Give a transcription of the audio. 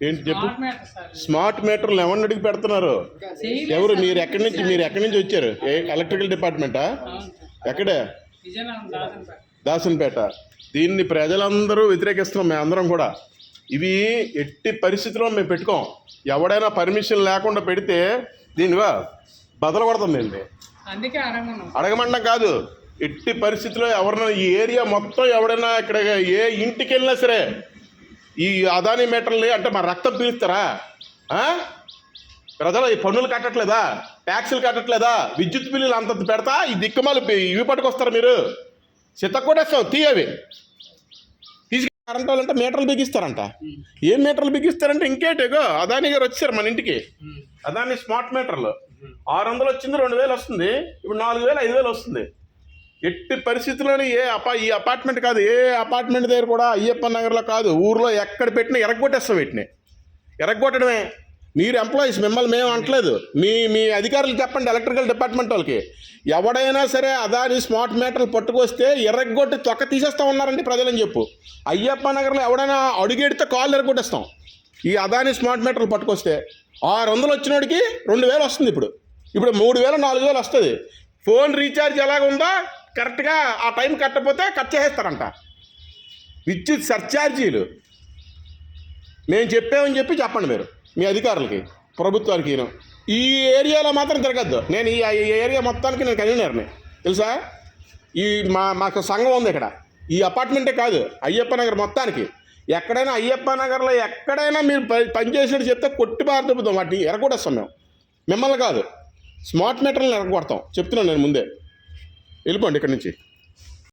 ఏంటి చెప్పు. స్మార్ట్ మీటర్లు ఎవరిని అడిగి పెడుతున్నారు? ఎవరు? మీరు ఎక్కడి నుంచి వచ్చారు? ఎలక్ట్రికల్ డిపార్ట్మెంటా? ఎక్కడే? దాసన్పేట. దీన్ని ప్రజలందరూ వ్యతిరేకిస్తున్నాం, మేము అందరం కూడా. ఇవి ఎట్టి పరిస్థితుల్లో మేము పెట్టుకోం. ఎవడైనా పర్మిషన్ లేకుండా పెడితే దీనిగా బదలు కొడతాం దీన్ని. అడగమండం కాదు, ఎట్టి పరిస్థితుల్లో ఎవరైనా ఈ ఏరియా మొత్తం ఎవడైనా ఇక్కడ ఏ ఇంటికి వెళ్ళినా సరే ఈ అదానీ మీటర్లు అంటే మన రక్తం పీలుస్తారా? ప్రజలు ఈ పన్నులు కట్టట్లేదా? ట్యాక్సులు కట్టట్లేదా? విద్యుత్ బిల్లులు అంత పెడతా ఈ దిక్కుమాలు ఇవి పట్టుకొస్తారు మీరు. చిత్తకొడేస్తాం తీయవి తీసుకు కరెంట్ వాళ్ళంటే మీటర్లు బిగిస్తారంట. ఏం మీటర్లు బిగిస్తారంటే ఇంకేటేగో అదానీ గారు వచ్చారు మన ఇంటికి. అదానీ స్మార్ట్ మీటర్లు 600 వచ్చింది, 2000 వస్తుంది, ఇప్పుడు 4000 5000 వస్తుంది. ఎట్టి పరిస్థితుల్లోని ఈ అపార్ట్మెంట్ కాదు, ఏ అపార్ట్మెంట్ దగ్గర కూడా అయ్యప్ప నగర్లో కాదు, ఊర్లో ఎక్కడ పెట్టినా ఎరగొట్టేస్తాం. వీటిని ఎరగొట్టడమే. మీరు ఎంప్లాయీస్, మిమ్మల్ని మేము అంటలేదు, మీ అధికారులు చెప్పండి, ఎలక్ట్రికల్ డిపార్ట్మెంట్ వాళ్ళకి. ఎవడైనా సరే అదాని స్మార్ట్ మీటర్లు పట్టుకొస్తే ఎర్రగొట్టి తొక్క తీసేస్తా ఉన్నారండి ప్రజలని చెప్పు. అయ్యప్ప నగర్లో ఎవడైనా అడుగెడితే కాళ్ళు ఎరగొట్టేస్తాం. ఈ అదాని స్మార్ట్ మీటర్లు పట్టుకొస్తే 600 వచ్చినోడికి 2000 వస్తుంది. ఇప్పుడు 3000 4000 వస్తుంది. ఫోన్ రీఛార్జ్ ఎలాగుందో కరెక్ట్గా ఆ టైం కట్టకపోతే కట్ చేసేస్తారంట. విద్యుత్ సర్ఛార్జీలు మేము చెప్పామని చెప్పండి మీరు మీ అధికారులకి, ప్రభుత్వానికి. ఈ ఏరియాలో మాత్రం తిరగద్దు. నేను ఈ ఏరియా మొత్తానికి నేను కన్వీనర్ని తెలుసా. మాకు సంఘం ఉంది ఇక్కడ. ఈ అపార్ట్మెంటే కాదు, అయ్యప్ప నగర్ మొత్తానికి. ఎక్కడైనా అయ్యప్ప నగర్లో ఎక్కడైనా మీరు పనిచేసినట్టు చెప్తే కొట్టి బాధపడతాం. వాటిని ఎరగొడేస్తాం మేము, మిమ్మల్ని కాదు. స్మార్ట్ మీటర్లను ఎరగొడతాం చెప్తున్నాను నేను ముందే. వెళ్ళిపోండి ఇక్కడి నుంచి.